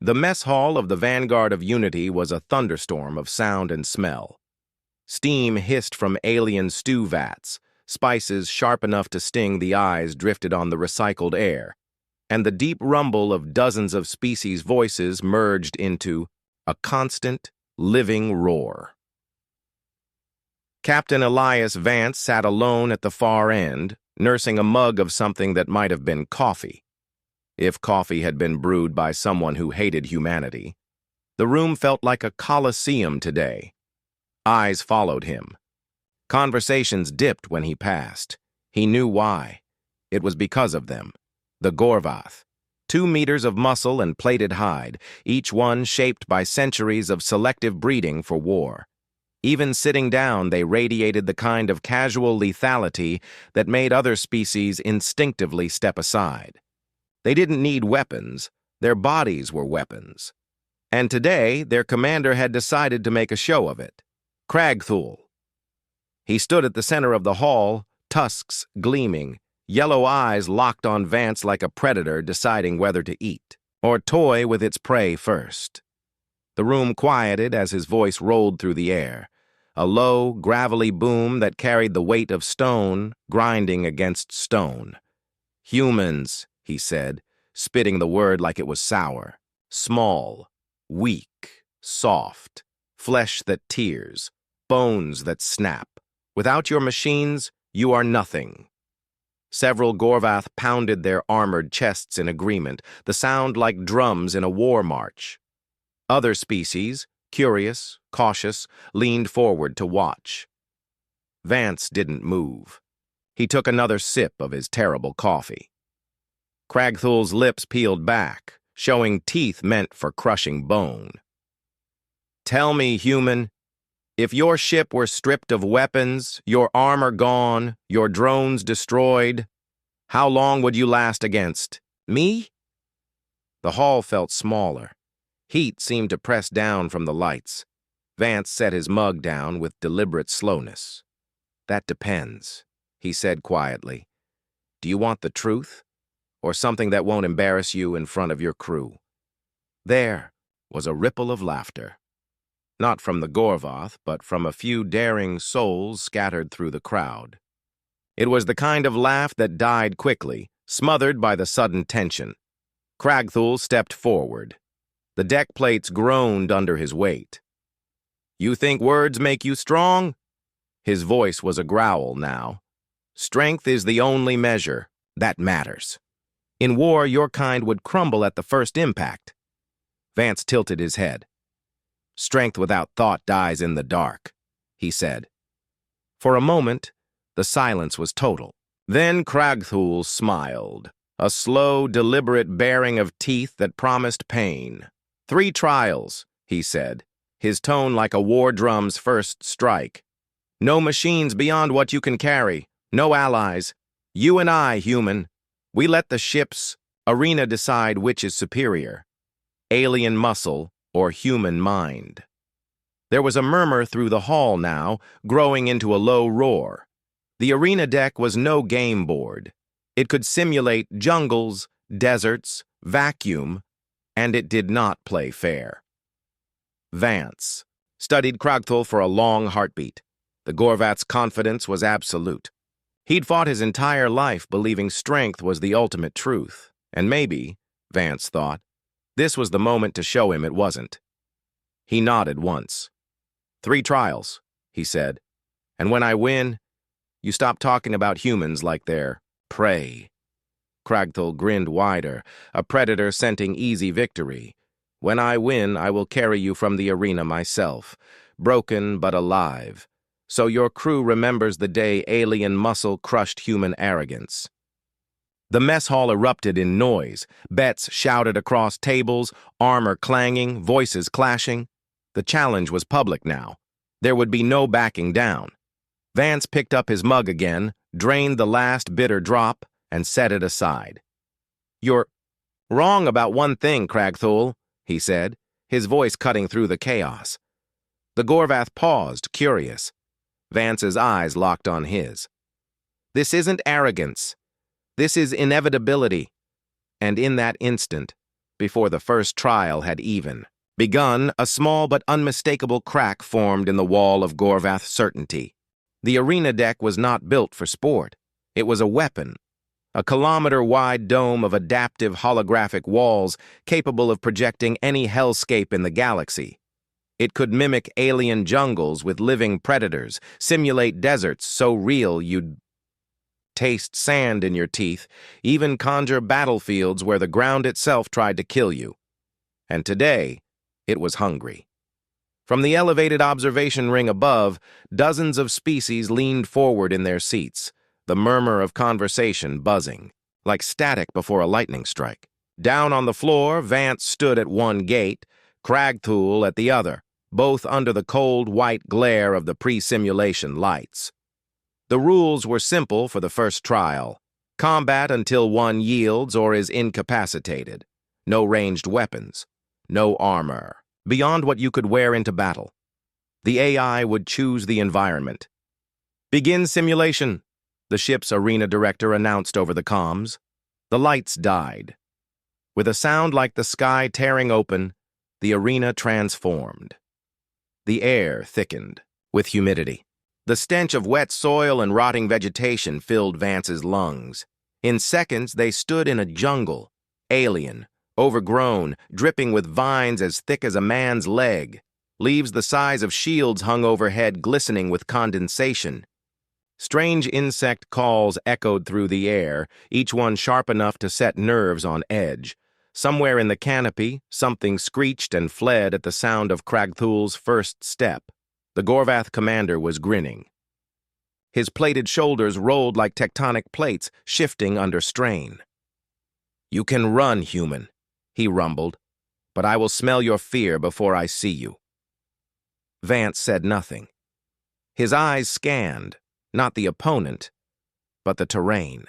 The mess hall of the Vanguard of Unity was a thunderstorm of sound and smell. Steam hissed from alien stew vats, spices sharp enough to sting the eyes drifted on the recycled air, and the deep rumble of dozens of species' voices merged into a constant, living roar. Captain Elias Vance sat alone at the far end, nursing a mug of something that might have been coffee. If coffee had been brewed by someone who hated humanity. The room felt like a coliseum today. Eyes followed him. Conversations dipped when he passed. He knew why. It was because of them. The Gorvath. 2 meters of muscle and plated hide, each one shaped by centuries of selective breeding for war. Even sitting down, they radiated the kind of casual lethality that made other species instinctively step aside. They didn't need weapons. Their bodies were weapons. And today, their commander had decided to make a show of it. Cragthul. He stood at the center of the hall, tusks gleaming, yellow eyes locked on Vance like a predator deciding whether to eat or toy with its prey first. The room quieted as his voice rolled through the air, a low, gravelly boom that carried the weight of stone grinding against stone. Humans, he said, spitting the word like it was sour. Small, weak, soft, flesh that tears, bones that snap. Without your machines, you are nothing. Several Gorvath pounded their armored chests in agreement, the sound like drums in a war march. Other species, curious, cautious, leaned forward to watch. Vance didn't move. He took another sip of his terrible coffee. Cragthul's lips peeled back, showing teeth meant for crushing bone. Tell me, human, if your ship were stripped of weapons, your armor gone, your drones destroyed, how long would you last against me? The hall felt smaller. Heat seemed to press down from the lights. Vance set his mug down with deliberate slowness. That depends, he said quietly. Do you want the truth? Or something that won't embarrass you in front of your crew? There was a ripple of laughter. Not from the Gorvath, but from a few daring souls scattered through the crowd. It was the kind of laugh that died quickly, smothered by the sudden tension. Cragthul stepped forward. The deck plates groaned under his weight. You think words make you strong? His voice was a growl now. Strength is the only measure that matters. In war, your kind would crumble at the first impact. Vance tilted his head. Strength without thought dies in the dark, he said. For a moment, the silence was total. Then Cragthul smiled, a slow, deliberate baring of teeth that promised pain. 3 trials, he said, his tone like a war drum's first strike. No machines beyond what you can carry, no allies. You and I, human. We let the ship's arena decide which is superior, alien muscle or human mind. There was a murmur through the hall now, growing into a low roar. The arena deck was no game board. It could simulate jungles, deserts, vacuum, and it did not play fair. Vance studied Cragthul for a long heartbeat. The Gorvath's confidence was absolute. He'd fought his entire life believing strength was the ultimate truth, and maybe, Vance thought, this was the moment to show him it wasn't. He nodded once. 3 trials, he said, and when I win, you stop talking about humans like they're prey. Cragthul grinned wider, a predator scenting easy victory. When I win, I will carry you from the arena myself, broken but alive. So your crew remembers the day alien muscle crushed human arrogance. The mess hall erupted in noise. Bets shouted across tables, armor clanging, voices clashing. The challenge was public now. There would be no backing down. Vance picked up his mug again, drained the last bitter drop, and set it aside. You're wrong about one thing, Cragthul, he said, his voice cutting through the chaos. The Gorvath paused, curious. Vance's eyes locked on his. This isn't arrogance. This is inevitability. And in that instant, before the first trial had even begun. A small but unmistakable crack formed in the wall of Gorvath's certainty. The arena deck was not built for sport. It was a weapon, a kilometer-wide dome of adaptive holographic walls capable of projecting any hellscape in the galaxy. It could mimic alien jungles with living predators, simulate deserts so real you'd taste sand in your teeth, even conjure battlefields where the ground itself tried to kill you. And today, it was hungry. From the elevated observation ring above, dozens of species leaned forward in their seats, the murmur of conversation buzzing, like static before a lightning strike. Down on the floor, Vance stood at one gate, Cragthul at the other, both under the cold white glare of the pre-simulation lights. The rules were simple for the first trial. Combat until one yields or is incapacitated. No ranged weapons. No armor, beyond what you could wear into battle. The AI would choose the environment. "Begin simulation," the ship's arena director announced over the comms. The lights died. With a sound like the sky tearing open, the arena transformed. The air thickened with humidity. The stench of wet soil and rotting vegetation filled Vance's lungs. In seconds, they stood in a jungle, alien, overgrown, dripping with vines as thick as a man's leg. Leaves the size of shields hung overhead, glistening with condensation. Strange insect calls echoed through the air, each one sharp enough to set nerves on edge. Somewhere in the canopy, something screeched and fled at the sound of Cragthul's first step. The Gorvath commander was grinning. His plated shoulders rolled like tectonic plates, shifting under strain. "You can run, human," he rumbled, "but I will smell your fear before I see you." Vance said nothing. His eyes scanned, not the opponent, but the terrain.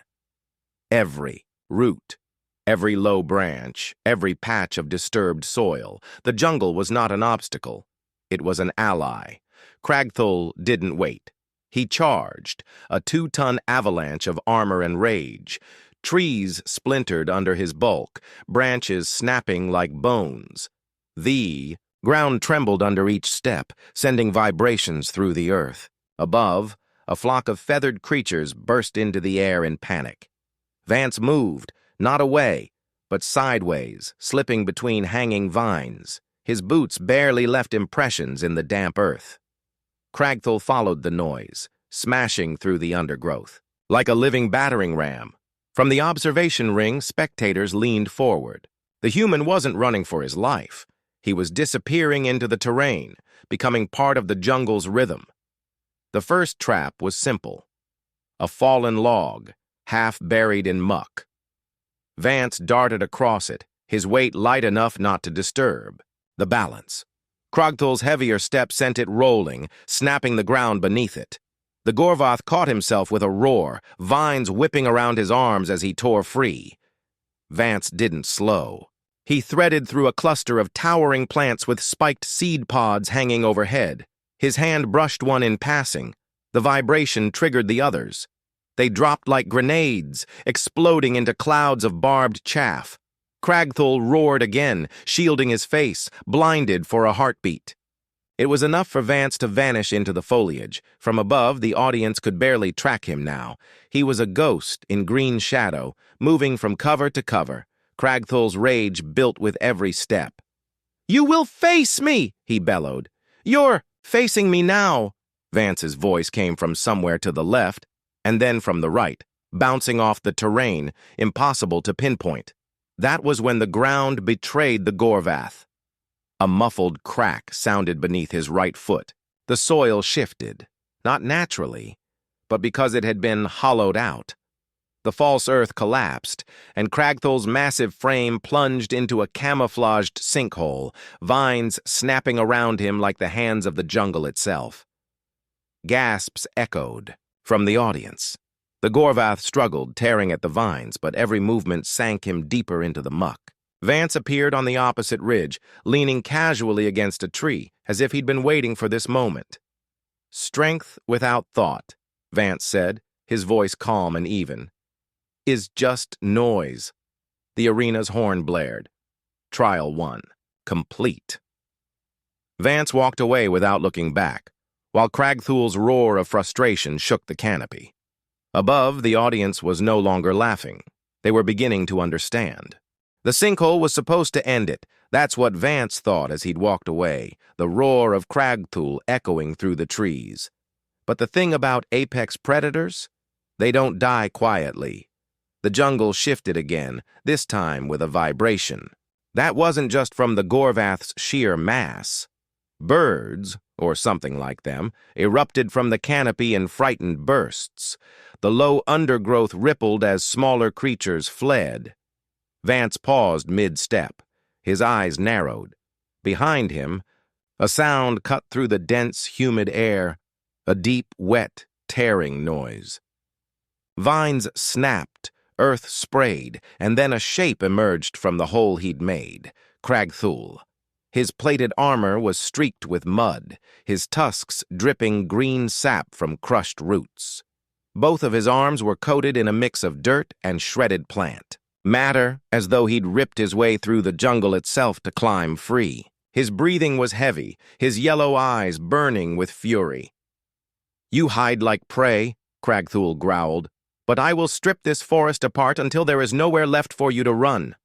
Every root, every low branch, every patch of disturbed soil. The jungle was not an obstacle. It was an ally. Cragthul didn't wait. He charged, a 2-ton avalanche of armor and rage. Trees splintered under his bulk, branches snapping like bones. The ground trembled under each step, sending vibrations through the earth. Above, a flock of feathered creatures burst into the air in panic. Vance moved, not away, but sideways, slipping between hanging vines. His boots barely left impressions in the damp earth. Cragthul followed the noise, smashing through the undergrowth. Like a living battering ram. From the observation ring, spectators leaned forward. The human wasn't running for his life. He was disappearing into the terrain, becoming part of the jungle's rhythm. The first trap was simple. A fallen log, half buried in muck. Vance darted across it, his weight light enough not to disturb. The balance. Cragthul's heavier step sent it rolling, snapping the ground beneath it. The Gorvath caught himself with a roar, vines whipping around his arms as he tore free. Vance didn't slow. He threaded through a cluster of towering plants with spiked seed pods hanging overhead. His hand brushed one in passing. The vibration triggered the others. They dropped like grenades, exploding into clouds of barbed chaff. Cragthul roared again, shielding his face, blinded for a heartbeat. It was enough for Vance to vanish into the foliage. From above, the audience could barely track him now. He was a ghost in green shadow, moving from cover to cover. Cragthul's rage built with every step. "You will face me!" he bellowed. "You're facing me now!" Vance's voice came from somewhere to the left, and then from the right, bouncing off the terrain, impossible to pinpoint. That was when the ground betrayed the Gorvath. A muffled crack sounded beneath his right foot. The soil shifted, not naturally, but because it had been hollowed out. The false earth collapsed, and Cragthul's massive frame plunged into a camouflaged sinkhole, vines snapping around him like the hands of the jungle itself. Gasps echoed from the audience. The Gorvath struggled, tearing at the vines, but every movement sank him deeper into the muck. Vance appeared on the opposite ridge, leaning casually against a tree, as if he'd been waiting for this moment. "Strength without thought," Vance said, his voice calm and even, "is just noise." The arena's horn blared. Trial 1. Complete. Vance walked away without looking back, while Cragthul's roar of frustration shook the canopy. Above, the audience was no longer laughing. They were beginning to understand. The sinkhole was supposed to end it. That's what Vance thought as he'd walked away, the roar of Cragthul echoing through the trees. But the thing about apex predators? They don't die quietly. The jungle shifted again, this time with a vibration. That wasn't just from the Gorvath's sheer mass. Birds, or something like them, erupted from the canopy in frightened bursts. The low undergrowth rippled as smaller creatures fled. Vance paused mid-step. His eyes narrowed. Behind him, a sound cut through the dense, humid air, a deep, wet, tearing noise. Vines snapped, earth sprayed, and then a shape emerged from the hole he'd made, Cragthul. His plated armor was streaked with mud, his tusks dripping green sap from crushed roots. Both of his arms were coated in a mix of dirt and shredded plant. Matter, as though he'd ripped his way through the jungle itself to climb free. His breathing was heavy, his yellow eyes burning with fury. "You hide like prey," Cragthul growled, "but I will strip this forest apart until there is nowhere left for you to run."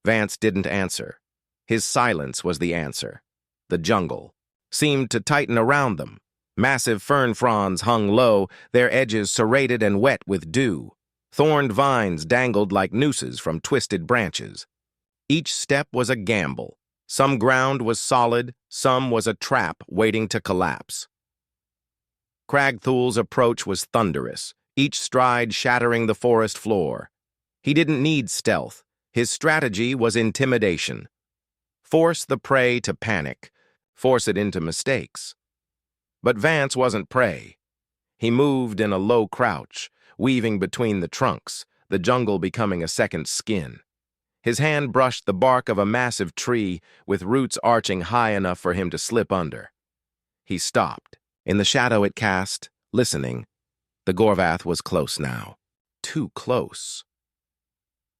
Vance didn't answer. His silence was the answer. The jungle seemed to tighten around them. Massive fern fronds hung low, their edges serrated and wet with dew. Thorned vines dangled like nooses from twisted branches. Each step was a gamble. Some ground was solid, some was a trap waiting to collapse. Cragthul's approach was thunderous, each stride shattering the forest floor. He didn't need stealth. His strategy was intimidation. Force the prey to panic, force it into mistakes. But Vance wasn't prey. He moved in a low crouch, weaving between the trunks, the jungle becoming a second skin. His hand brushed the bark of a massive tree, with roots arching high enough for him to slip under. He stopped. In the shadow it cast, listening. The Gorvath was close now. Too close.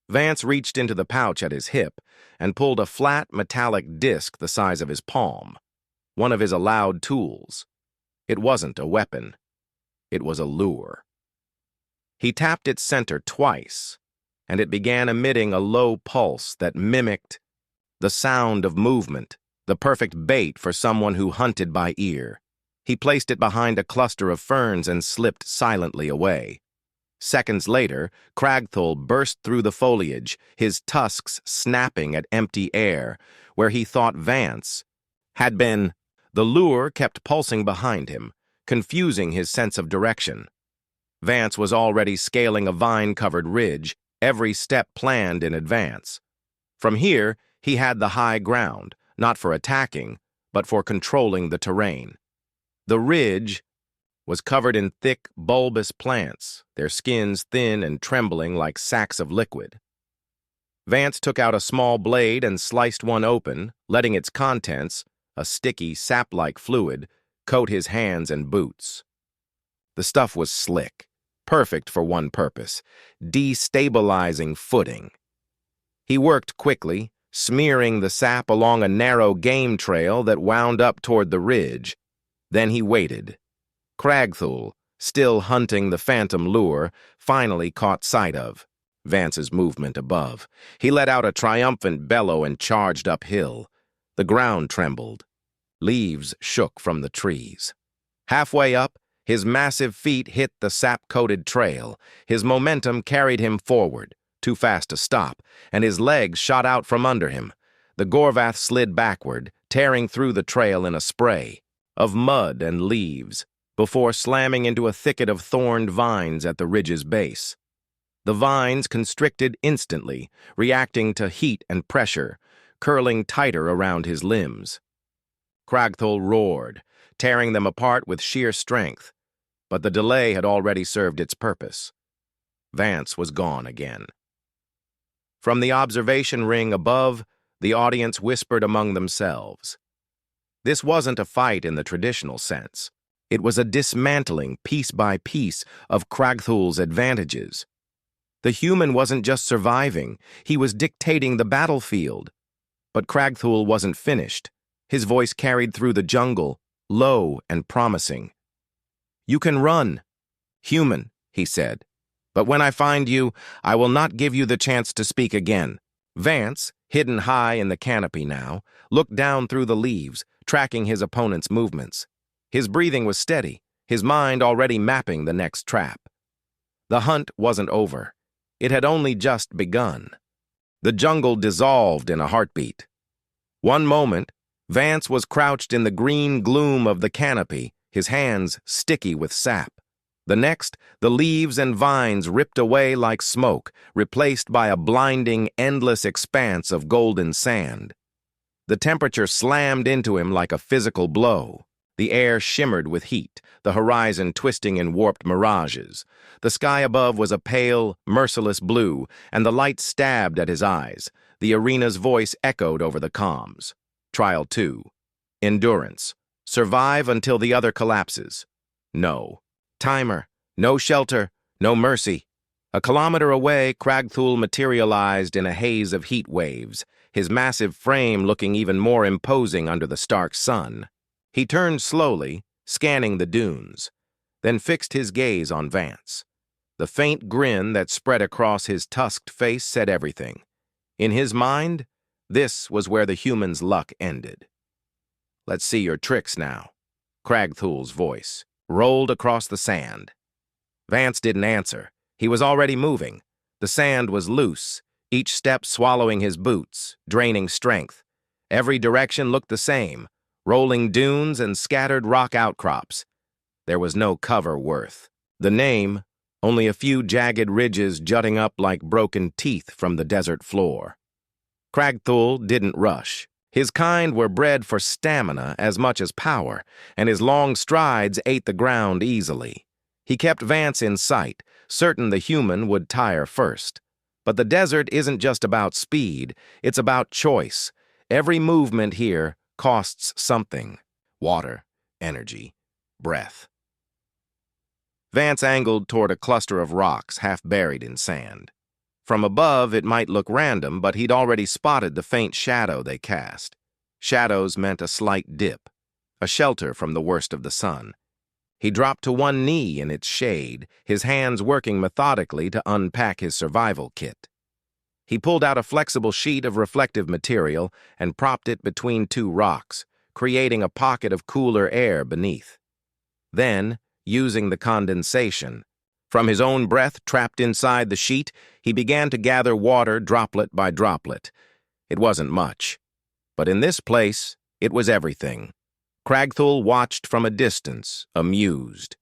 Vance reached into the pouch at his hip and pulled a flat, metallic disc the size of his palm, one of his allowed tools. It wasn't a weapon. It was a lure. He tapped its center twice, and it began emitting a low pulse that mimicked the sound of movement, the perfect bait for someone who hunted by ear. He placed it behind a cluster of ferns and slipped silently away. Seconds later, Cragthul burst through the foliage, his tusks snapping at empty air, where he thought Vance had been. The lure kept pulsing behind him, confusing his sense of direction. Vance was already scaling a vine-covered ridge, every step planned in advance. From here, he had the high ground, not for attacking, but for controlling the terrain. The ridge was covered in thick, bulbous plants, their skins thin and trembling like sacks of liquid. Vance took out a small blade and sliced one open, letting its contents, a sticky, sap-like fluid, coat his hands and boots. The stuff was slick, perfect for one purpose, destabilizing footing. He worked quickly, smearing the sap along a narrow game trail that wound up toward the ridge. Then he waited. Cragthul, still hunting the phantom lure, finally caught sight of Vance's movement above. He let out a triumphant bellow and charged uphill. The ground trembled. Leaves shook from the trees. Halfway up, his massive feet hit the sap-coated trail. His momentum carried him forward, too fast to stop, and his legs shot out from under him. The Gorvath slid backward, tearing through the trail in a spray of mud and leaves, before slamming into a thicket of thorned vines at the ridge's base. The vines constricted instantly, reacting to heat and pressure, curling tighter around his limbs. Cragthul roared, tearing them apart with sheer strength, but the delay had already served its purpose. Vance was gone again. From the observation ring above, the audience whispered among themselves. This wasn't a fight in the traditional sense. It was a dismantling, piece by piece, of Cragthul's advantages. The human wasn't just surviving, he was dictating the battlefield. But Cragthul wasn't finished. His voice carried through the jungle, low and promising. "You can run, human," he said. "But when I find you, I will not give you the chance to speak again." Vance, hidden high in the canopy now, looked down through the leaves, tracking his opponent's movements. His breathing was steady, his mind already mapping the next trap. The hunt wasn't over. It had only just begun. The jungle dissolved in a heartbeat. One moment, Vance was crouched in the green gloom of the canopy, his hands sticky with sap. The next, the leaves and vines ripped away like smoke, replaced by a blinding, endless expanse of golden sand. The temperature slammed into him like a physical blow. The air shimmered with heat, the horizon twisting in warped mirages. The sky above was a pale, merciless blue, and the light stabbed at his eyes. The arena's voice echoed over the comms. Trial 2. Endurance. Survive until the other collapses. No. Timer. No shelter. No mercy. A kilometer away, Cragthul materialized in a haze of heat waves, his massive frame looking even more imposing under the stark sun. He turned slowly, scanning the dunes, then fixed his gaze on Vance. The faint grin that spread across his tusked face said everything. In his mind, this was where the human's luck ended. "Let's see your tricks now." Cragthul's voice rolled across the sand. Vance didn't answer. He was already moving. The sand was loose, each step swallowing his boots, draining strength. Every direction looked the same, rolling dunes and scattered rock outcrops. There was no cover worth. The name, only a few jagged ridges jutting up like broken teeth from the desert floor. Cragthul didn't rush. His kind were bred for stamina as much as power, and his long strides ate the ground easily. He kept Vance in sight, certain the human would tire first. But the desert isn't just about speed, it's about choice. Every movement here costs something: water, energy, breath. Vance angled toward a cluster of rocks half buried in sand. From above, it might look random, but he'd already spotted the faint shadow they cast. Shadows meant a slight dip, a shelter from the worst of the sun. He dropped to one knee in its shade, his hands working methodically to unpack his survival kit. He pulled out a flexible sheet of reflective material and propped it between two rocks, creating a pocket of cooler air beneath. Then, using the condensation from his own breath trapped inside the sheet, he began to gather water droplet by droplet. It wasn't much, but in this place, it was everything. Cragthul watched from a distance, amused.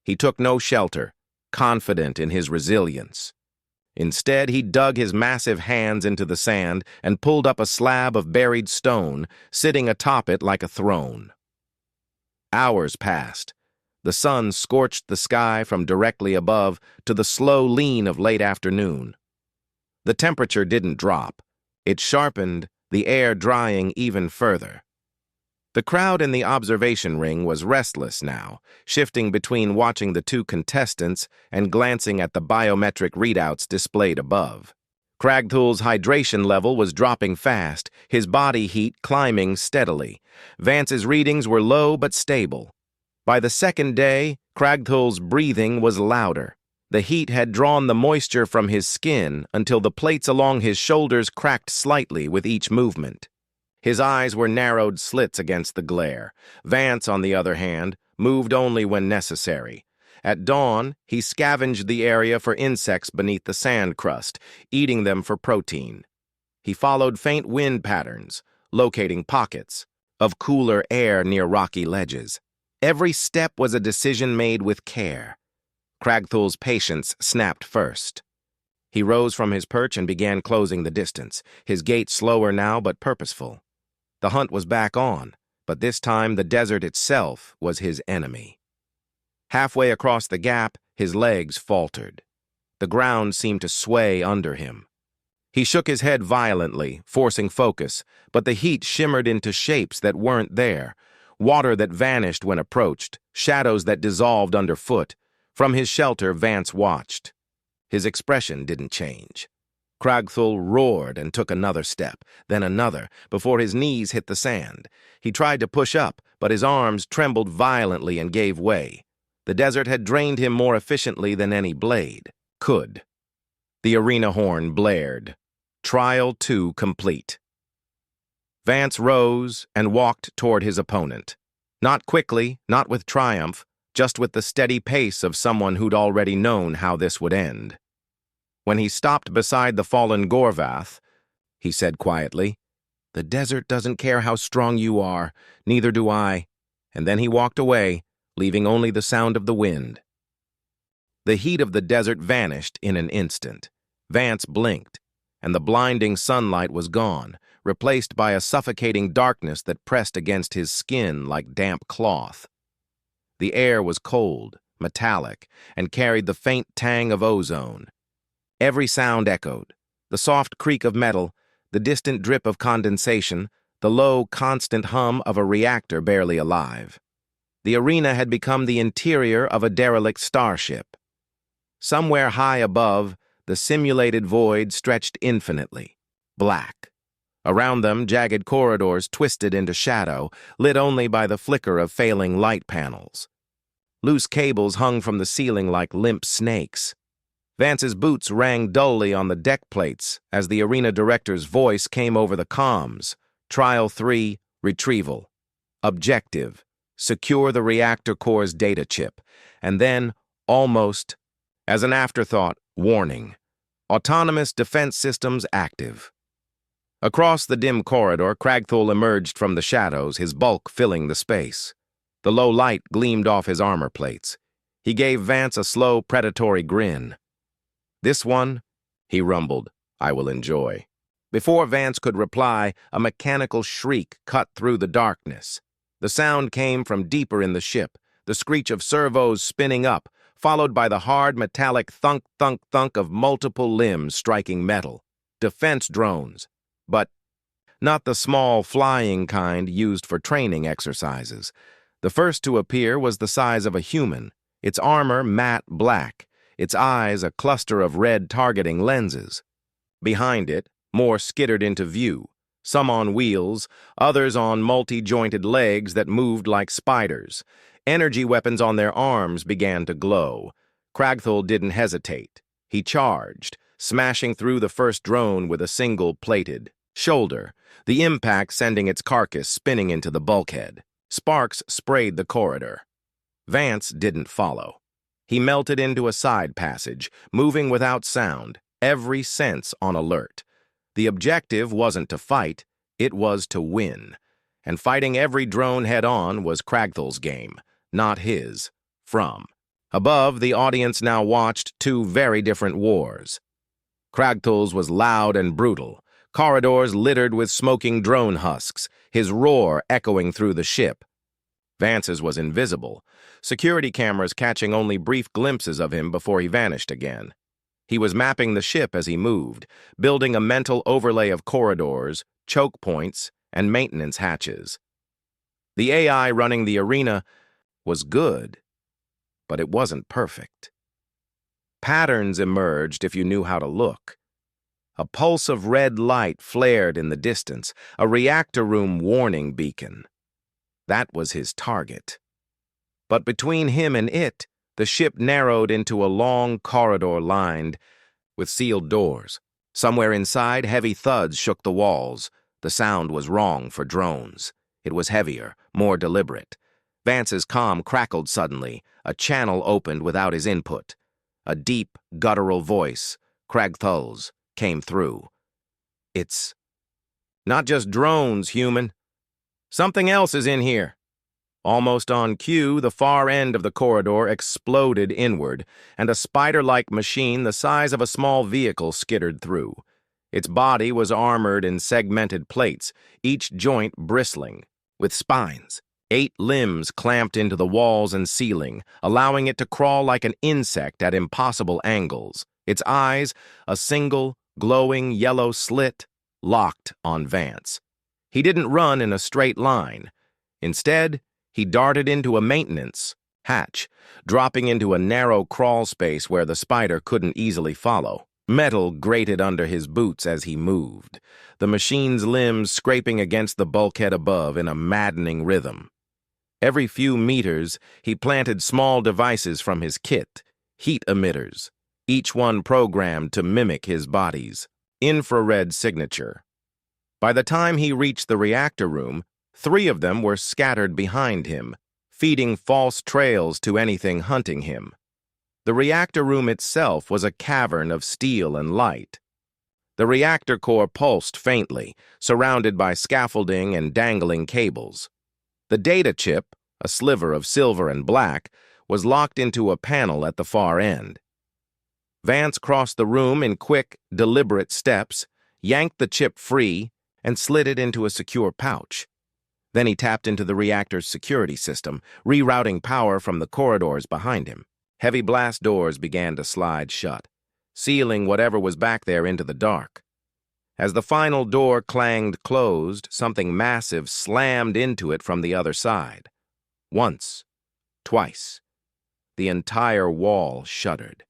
He took no shelter, confident in his resilience. Instead, he dug his massive hands into the sand and pulled up a slab of buried stone, sitting atop it like a throne. Hours passed. The sun scorched the sky from directly above to the slow lean of late afternoon. The temperature didn't drop. It sharpened, the air drying even further. The crowd in the observation ring was restless now, shifting between watching the two contestants and glancing at the biometric readouts displayed above. Cragthul's hydration level was dropping fast, his body heat climbing steadily. Vance's readings were low but stable. By the second day, Cragthul's breathing was louder. The heat had drawn the moisture from his skin until the plates along his shoulders cracked slightly with each movement. His eyes were narrowed slits against the glare. Vance, on the other hand, moved only when necessary. At dawn, he scavenged the area for insects beneath the sand crust, eating them for protein. He followed faint wind patterns, locating pockets of cooler air near rocky ledges. Every step was a decision made with care. Cragthul's patience snapped first. He rose from his perch and began closing the distance, his gait slower now but purposeful. The hunt was back on, but this time the desert itself was his enemy. Halfway across the gap, his legs faltered. The ground seemed to sway under him. He shook his head violently, forcing focus, but the heat shimmered into shapes that weren't there, water that vanished when approached, shadows that dissolved underfoot. From his shelter, Vance watched. His expression didn't change. Kragthul roared and took another step, then another, before his knees hit the sand. He tried to push up, but his arms trembled violently and gave way. The desert had drained him more efficiently than any blade could. The arena horn blared. Trial 2 complete. Vance rose and walked toward his opponent. Not quickly, not with triumph, just with the steady pace of someone who'd already known how this would end. When he stopped beside the fallen Gorvath, he said quietly, "The desert doesn't care how strong you are, neither do I." And then he walked away, leaving only the sound of the wind. The heat of the desert vanished in an instant. Vance blinked, and the blinding sunlight was gone, replaced by a suffocating darkness that pressed against his skin like damp cloth. The air was cold, metallic, and carried the faint tang of ozone. Every sound echoed: the soft creak of metal, the distant drip of condensation, the low, constant hum of a reactor barely alive. The arena had become the interior of a derelict starship. Somewhere high above, the simulated void stretched infinitely, black. Around them, jagged corridors twisted into shadow, lit only by the flicker of failing light panels. Loose cables hung from the ceiling like limp snakes. Vance's boots rang dully on the deck plates as the arena director's voice came over the comms. Trial 3, retrieval. Objective: secure the reactor core's data chip. And then, almost as an afterthought, warning: autonomous defense systems active. Across the dim corridor, Kragthul emerged from the shadows, his bulk filling the space. The low light gleamed off his armor plates. He gave Vance a slow, predatory grin. "This one," he rumbled, "I will enjoy." Before Vance could reply, a mechanical shriek cut through the darkness. The sound came from deeper in the ship, the screech of servos spinning up, followed by the hard, metallic thunk, thunk, thunk of multiple limbs striking metal. Defense drones. But not the small, flying kind used for training exercises. The first to appear was the size of a human, its armor matte black, its eyes a cluster of red targeting lenses. Behind it, more skittered into view, some on wheels, others on multi-jointed legs that moved like spiders. Energy weapons on their arms began to glow. Kragthul didn't hesitate. He charged, smashing through the first drone with a single plated shoulder, the impact sending its carcass spinning into the bulkhead. Sparks sprayed the corridor. Vance didn't follow. He melted into a side passage, moving without sound, every sense on alert. The objective wasn't to fight, it was to win. And fighting every drone head-on was Kragthul's game, not his. From above, the audience now watched two very different wars. Kragthul's was loud and brutal, corridors littered with smoking drone husks, his roar echoing through the ship. Vance's was invisible, security cameras catching only brief glimpses of him before he vanished again. He was mapping the ship as he moved, building a mental overlay of corridors, choke points, and maintenance hatches. The AI running the arena was good, but it wasn't perfect. Patterns emerged if you knew how to look. A pulse of red light flared in the distance, a reactor room warning beacon. That was his target. But between him and it, the ship narrowed into a long corridor lined with sealed doors. Somewhere inside, heavy thuds shook the walls. The sound was wrong for drones. It was heavier, more deliberate. Vance's comm crackled suddenly. A channel opened without his input. A deep, guttural voice, Kragthul's, came through. "It's not just drones, human. Something else is in here." Almost on cue, the far end of the corridor exploded inward, and a spider-like machine the size of a small vehicle skittered through. Its body was armored in segmented plates, each joint bristling, with spines. 8 limbs clamped into the walls and ceiling, allowing it to crawl like an insect at impossible angles. Its eyes, a single, glowing yellow slit, locked on Vance. He didn't run in a straight line. Instead, he darted into a maintenance hatch, dropping into a narrow crawl space where the spider couldn't easily follow. Metal grated under his boots as he moved, the machine's limbs scraping against the bulkhead above in a maddening rhythm. Every few meters, he planted small devices from his kit, heat emitters, each one programmed to mimic his body's infrared signature. By the time he reached the reactor room, 3 of them were scattered behind him, feeding false trails to anything hunting him. The reactor room itself was a cavern of steel and light. The reactor core pulsed faintly, surrounded by scaffolding and dangling cables. The data chip, a sliver of silver and black, was locked into a panel at the far end. Vance crossed the room in quick, deliberate steps, yanked the chip free, and slid it into a secure pouch. Then he tapped into the reactor's security system, rerouting power from the corridors behind him. Heavy blast doors began to slide shut, sealing whatever was back there into the dark. As the final door clanged closed, something massive slammed into it from the other side. Once, twice. The entire wall shuddered.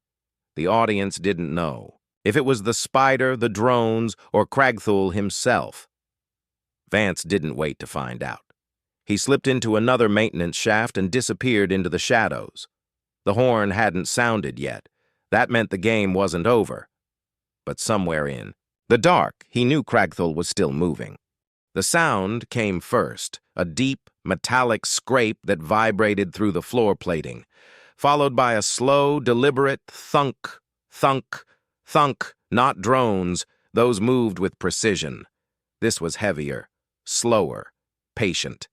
The audience didn't know if it was the spider, the drones, or Kragthul himself. Vance didn't wait to find out. He slipped into another maintenance shaft and disappeared into the shadows. The horn hadn't sounded yet. That meant the game wasn't over. But somewhere in the dark, he knew Kragthul was still moving. The sound came first, a deep, metallic scrape that vibrated through the floor plating, followed by a slow, deliberate thunk, thunk, thunk. Not drones, those moved with precision. This was heavier, slower, patient.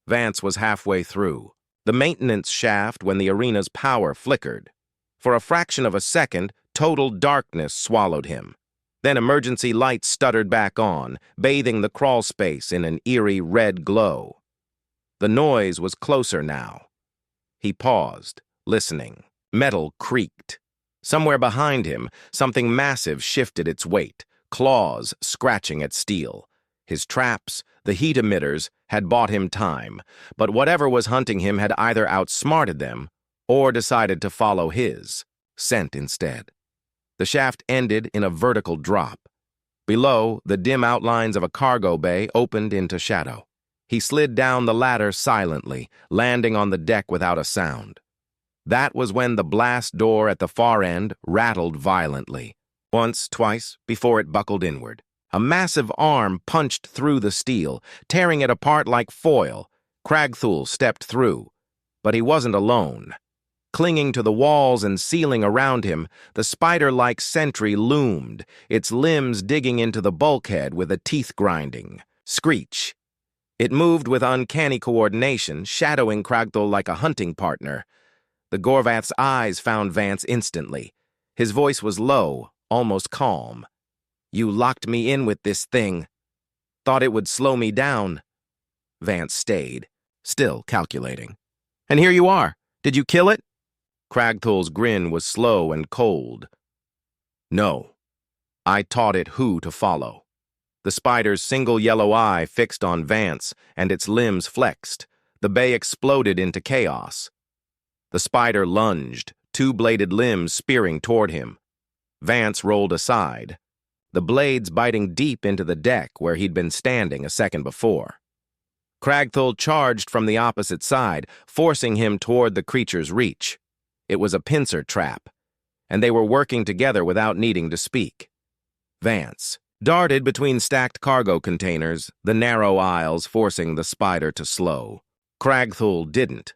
Vance was halfway through the maintenance shaft when the arena's power flickered. For a fraction of a second, total darkness swallowed him. Then emergency lights stuttered back on, bathing the crawl space in an eerie red glow. The noise was closer now. He paused, listening. Metal creaked. Somewhere behind him, something massive shifted its weight, claws scratching at steel. His traps, the heat emitters, had bought him time, but whatever was hunting him had either outsmarted them or decided to follow his scent instead. The shaft ended in a vertical drop. Below, the dim outlines of a cargo bay opened into shadow. He slid down the ladder silently, landing on the deck without a sound. That was when the blast door at the far end rattled violently. Once, twice, before it buckled inward. A massive arm punched through the steel, tearing it apart like foil. Kragthul stepped through, but he wasn't alone. Clinging to the walls and ceiling around him, the spider-like sentry loomed, its limbs digging into the bulkhead with a teeth-grinding screech. It moved with uncanny coordination, shadowing Kragthul like a hunting partner. The Gorvath's eyes found Vance instantly. His voice was low, almost calm. "You locked me in with this thing. Thought it would slow me down." Vance stayed, still calculating. "And here you are. Did you kill it?" Kragthul's grin was slow and cold. "No. I taught it who to follow." The spider's single yellow eye fixed on Vance, and its limbs flexed. The bay exploded into chaos. The spider lunged, 2-bladed limbs spearing toward him. Vance rolled aside, the blades biting deep into the deck where he'd been standing a second before. Kragthul charged from the opposite side, forcing him toward the creature's reach. It was a pincer trap, and they were working together without needing to speak. Vance darted between stacked cargo containers, the narrow aisles forcing the spider to slow. Kragthul didn't.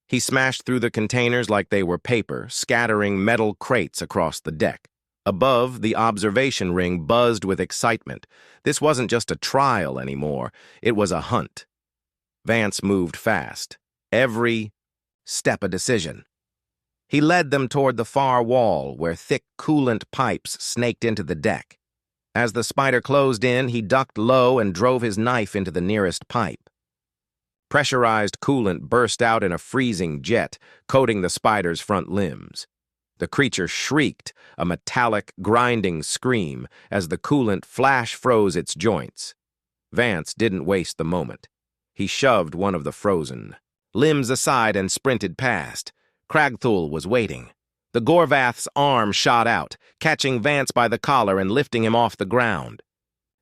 He smashed through the containers like they were paper, scattering metal crates across the deck. Above, the observation ring buzzed with excitement. This wasn't just a trial anymore. It was a hunt. Vance moved fast. Every step a decision. He led them toward the far wall, where thick coolant pipes snaked into the deck. As the spider closed in, he ducked low and drove his knife into the nearest pipe. Pressurized coolant burst out in a freezing jet, coating the spider's front limbs. The creature shrieked, a metallic, grinding scream, as the coolant flash-froze its joints. Vance didn't waste the moment. He shoved one of the frozen limbs aside and sprinted past. Kragthul was waiting. The Gorvath's arm shot out, catching Vance by the collar and lifting him off the ground.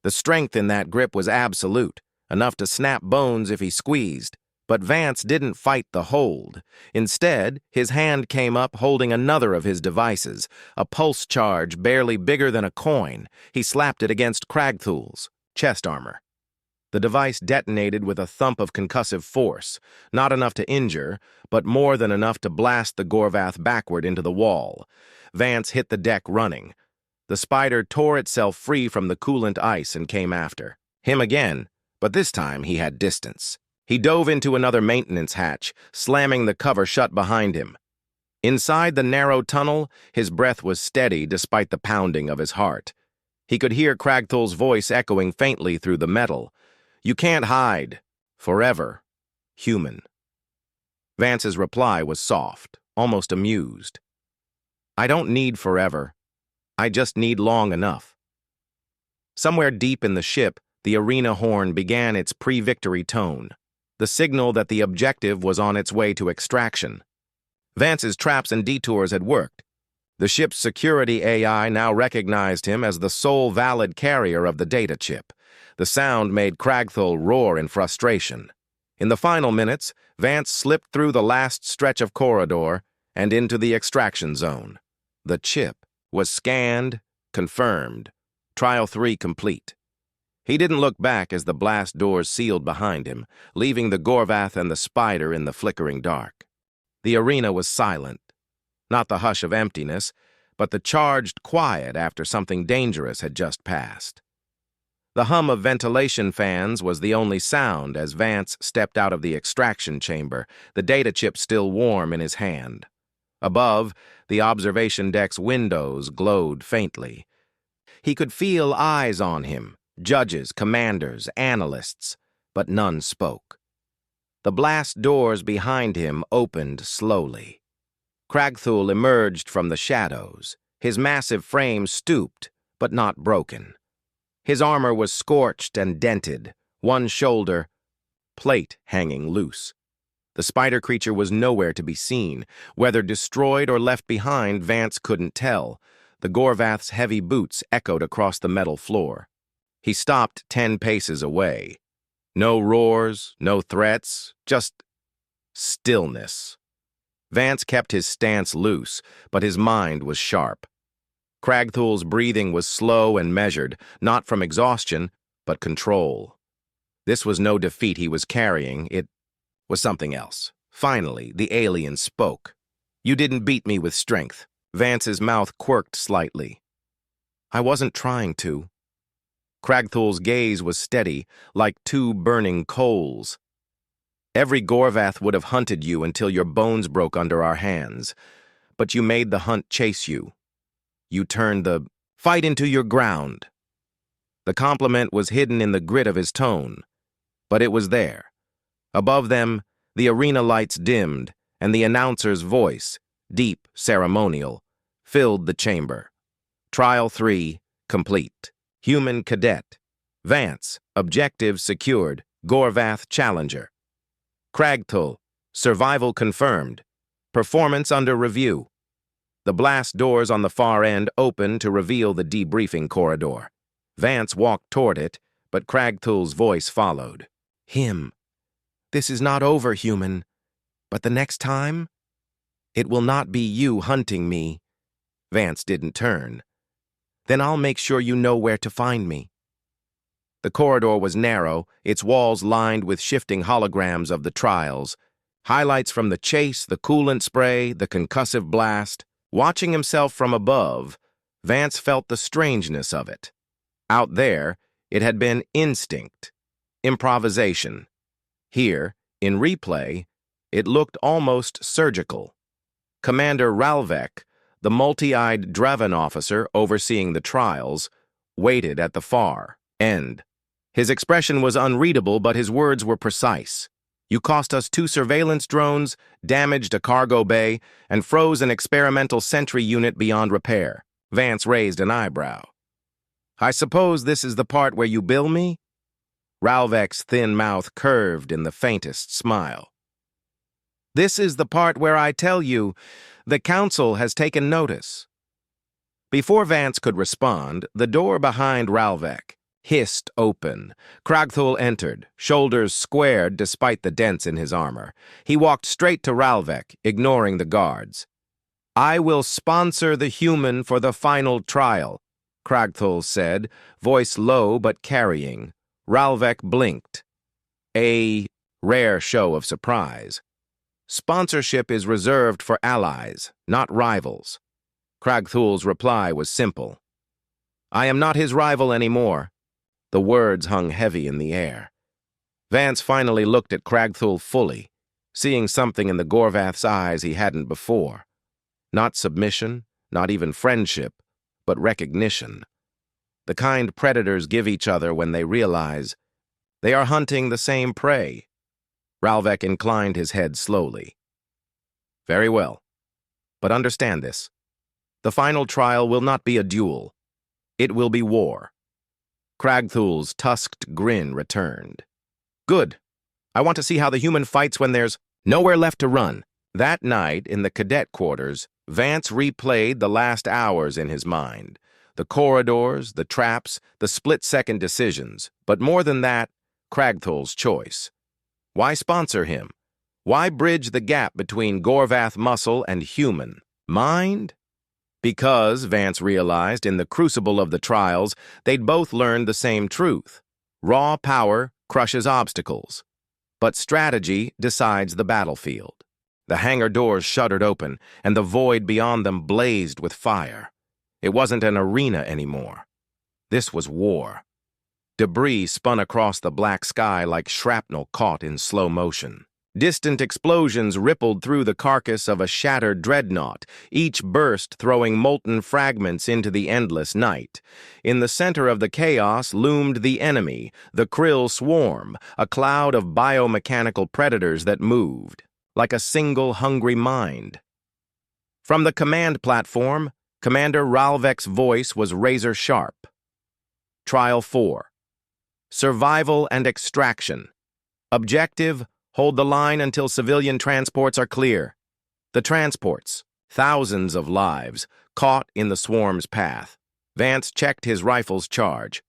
The strength in that grip was absolute, enough to snap bones if he squeezed, but Vance didn't fight the hold. Instead, his hand came up holding another of his devices, a pulse charge barely bigger than a coin. He slapped it against Cragthul's chest armor. The device detonated with a thump of concussive force, not enough to injure, but more than enough to blast the Gorvath backward into the wall. Vance hit the deck running. The spider tore itself free from the coolant ice and came after him again, but this time he had distance. He dove into another maintenance hatch, slamming the cover shut behind him. Inside the narrow tunnel, his breath was steady despite the pounding of his heart. He could hear Cragthul's voice echoing faintly through the metal. "You can't hide. Forever. Human." Vance's reply was soft, almost amused. "I don't need forever. I just need long enough." Somewhere deep in the ship, the arena horn began its pre-victory tone, the signal that the objective was on its way to extraction. Vance's traps and detours had worked. The ship's security AI now recognized him as the sole valid carrier of the data chip. The sound made Cragthul roar in frustration. In the final minutes, Vance slipped through the last stretch of corridor and into the extraction zone. The chip was scanned, confirmed. Trial 3 complete. He didn't look back as the blast doors sealed behind him, leaving the Gorvath and the spider in the flickering dark. The arena was silent. Not the hush of emptiness, but the charged quiet after something dangerous had just passed. The hum of ventilation fans was the only sound as Vance stepped out of the extraction chamber, the data chip still warm in his hand. Above, the observation deck's windows glowed faintly. He could feel eyes on him, judges, commanders, analysts, but none spoke. The blast doors behind him opened slowly. Cragthul emerged from the shadows. His massive frame stooped, but not broken. His armor was scorched and dented, one shoulder, plate hanging loose. The spider creature was nowhere to be seen. Whether destroyed or left behind, Vance couldn't tell. The Gorvath's heavy boots echoed across the metal floor. He stopped 10 paces away. No roars, no threats, just stillness. Vance kept his stance loose, but his mind was sharp. Cragthul's breathing was slow and measured, not from exhaustion, but control. This was no defeat he was carrying, it was something else. Finally, the alien spoke. "You didn't beat me with strength." Vance's mouth quirked slightly. "I wasn't trying to." Cragthul's gaze was steady, like two burning coals. "Every Gorvath would have hunted you until your bones broke under our hands, but you made the hunt chase you. You turned the fight into your ground." The compliment was hidden in the grit of his tone, but it was there. Above them, the arena lights dimmed, and the announcer's voice, deep, ceremonial, filled the chamber. Trial 3 complete. Human cadet. Vance, objective secured. Gorvath challenger. Cragthul, survival confirmed. Performance under review. The blast doors on the far end opened to reveal the debriefing corridor. Vance walked toward it, but Cragthul's voice followed. "Him. This is not over, human. But the next time, it will not be you hunting me." Vance didn't turn. "Then I'll make sure you know where to find me." The corridor was narrow, its walls lined with shifting holograms of the trials. Highlights from the chase, the coolant spray, the concussive blast. Watching himself from above, Vance felt the strangeness of it. Out there, it had been instinct, improvisation. Here, in replay, it looked almost surgical. Commander Ralvek, the multi-eyed Draven officer overseeing the trials, waited at the far end. His expression was unreadable, but his words were precise. "You cost us 2 surveillance drones, damaged a cargo bay, and froze an experimental sentry unit beyond repair." Vance raised an eyebrow. "I suppose this is the part where you bill me?" Ralvek's thin mouth curved in the faintest smile. "This is the part where I tell you The council has taken notice. Before Vance could respond, the door behind Ralvek hissed open. Kragthul entered, shoulders squared despite the dents in his armor. He walked straight to Ralvek, ignoring the guards. "I will sponsor the human for the final trial," Kragthul said, voice low but carrying. Ralvek blinked. A rare show of surprise. "Sponsorship is reserved for allies, not rivals." Kragthul's reply was simple. "I am not his rival anymore." The words hung heavy in the air. Vance finally looked at Kragthul fully, seeing something in the Gorvath's eyes he hadn't before. Not submission, not even friendship, but recognition. The kind predators give each other when they realize they are hunting the same prey. Ralvek inclined his head slowly. "Very well. But understand this. The final trial will not be a duel. It will be war." Kragthul's tusked grin returned. "Good. I want to see how the human fights when there's nowhere left to run." That night, in the cadet quarters, Vance replayed the last hours in his mind. The corridors, the traps, the split-second decisions. But more than that, Kragthul's choice. Why sponsor him? Why bridge the gap between Gorvath muscle and human mind? Because, Vance realized, in the crucible of the trials, they'd both learned the same truth. Raw power crushes obstacles, but strategy decides the battlefield. The hangar doors shuddered open, and the void beyond them blazed with fire. It wasn't an arena anymore. This was war. Debris spun across the black sky like shrapnel caught in slow motion. Distant explosions rippled through the carcass of a shattered dreadnought, each burst throwing molten fragments into the endless night. In the center of the chaos loomed the enemy, the Krill swarm, a cloud of biomechanical predators that moved, like a single hungry mind. From the command platform, Commander Ralvek's voice was razor-sharp. Trial 4. Survival and Extraction. Objective: hold the line until civilian transports are clear. The transports, thousands of lives, caught in the swarm's path. Vance checked his rifle's charge.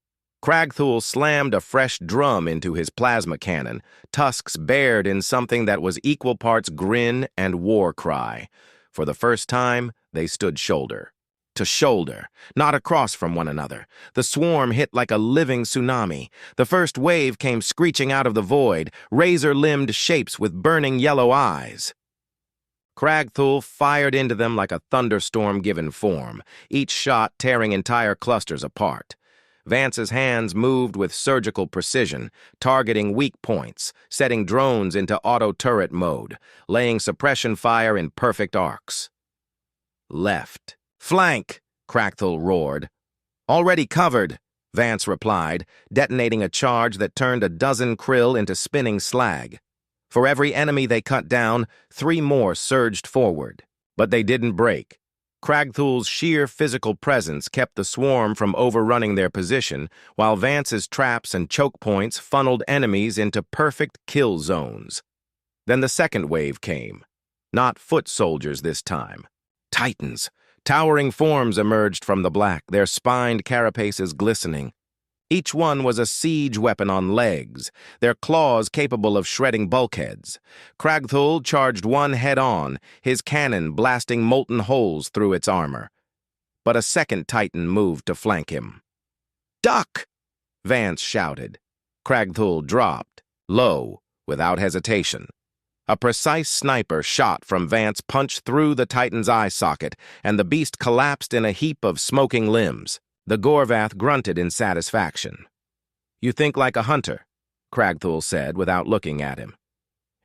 Kragthul slammed a fresh drum into his plasma cannon, tusks bared in something that was equal parts grin and war cry. For the first time, they stood shoulder to shoulder, not across from one another. The swarm hit like a living tsunami. The first wave came screeching out of the void, razor-limbed shapes with burning yellow eyes. Kragthul fired into them like a thunderstorm given form, each shot tearing entire clusters apart. Vance's hands moved with surgical precision, targeting weak points, setting drones into auto-turret mode, laying suppression fire in perfect arcs. Left. "Flank!" Kragthul roared. "Already covered," Vance replied, detonating a charge that turned a dozen krill into spinning slag. For every enemy they cut down, 3 more surged forward. But they didn't break. Kragthul's sheer physical presence kept the swarm from overrunning their position, while Vance's traps and choke points funneled enemies into perfect kill zones. Then the second wave came. Not foot soldiers this time. Titans. Towering forms emerged from the black, their spined carapaces glistening. Each one was a siege weapon on legs, their claws capable of shredding bulkheads. Kragthul charged one head-on, his cannon blasting molten holes through its armor. But a second Titan moved to flank him. "Duck!" Vance shouted. Kragthul dropped, low, without hesitation. A precise sniper shot from Vance punched through the Titan's eye socket, and the beast collapsed in a heap of smoking limbs. The Gorvath grunted in satisfaction. "You think like a hunter," Kragthul said without looking at him.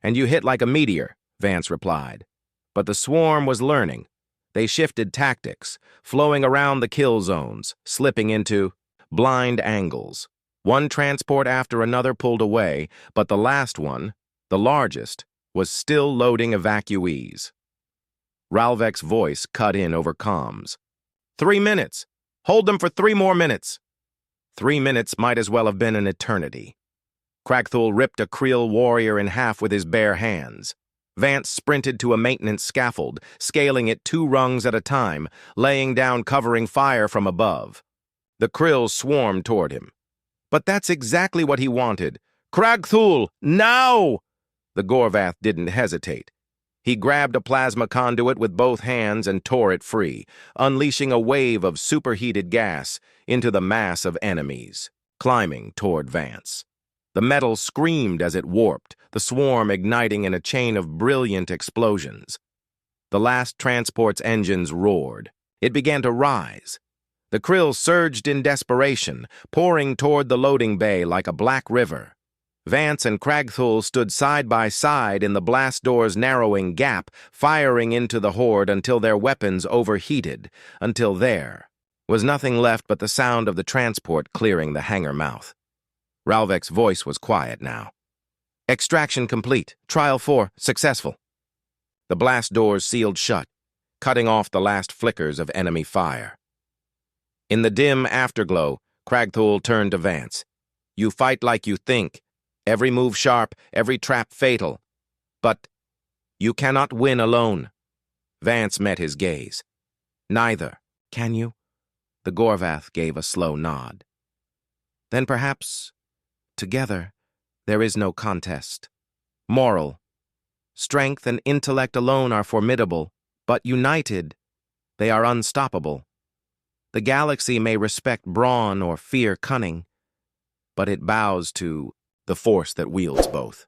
"And you hit like a meteor," Vance replied. But the swarm was learning. They shifted tactics, flowing around the kill zones, slipping into blind angles. One transport after another pulled away, but the last one, the largest, was still loading evacuees. Ralvek's voice cut in over comms. 3 minutes! Hold them for 3 more minutes! 3 minutes might as well have been an eternity. Kragthul ripped a Krill warrior in half with his bare hands. Vance sprinted to a maintenance scaffold, scaling it 2 rungs at a time, laying down covering fire from above. The krill swarmed toward him. But that's exactly what he wanted. Kragthul, now! The Gorvath didn't hesitate. He grabbed a plasma conduit with both hands and tore it free, unleashing a wave of superheated gas into the mass of enemies, climbing toward Vance. The metal screamed as it warped, the swarm igniting in a chain of brilliant explosions. The last transport's engines roared. It began to rise. The krill surged in desperation, pouring toward the loading bay like a black river. Vance and Kragthul stood side by side in the blast door's narrowing gap, firing into the horde until their weapons overheated, until there was nothing left but the sound of the transport clearing the hangar mouth. Ralvek's voice was quiet now. Extraction complete. Trial 4 successful. The blast doors sealed shut, cutting off the last flickers of enemy fire. In the dim afterglow, Kragthul turned to Vance. You fight like you think. Every move sharp, every trap fatal. But you cannot win alone. Vance met his gaze. Neither, can you? The Gorvath gave a slow nod. Then perhaps, together, there is no contest. Moral. Strength and intellect alone are formidable, but united, they are unstoppable. The galaxy may respect brawn or fear cunning, but it bows to the force that wields both.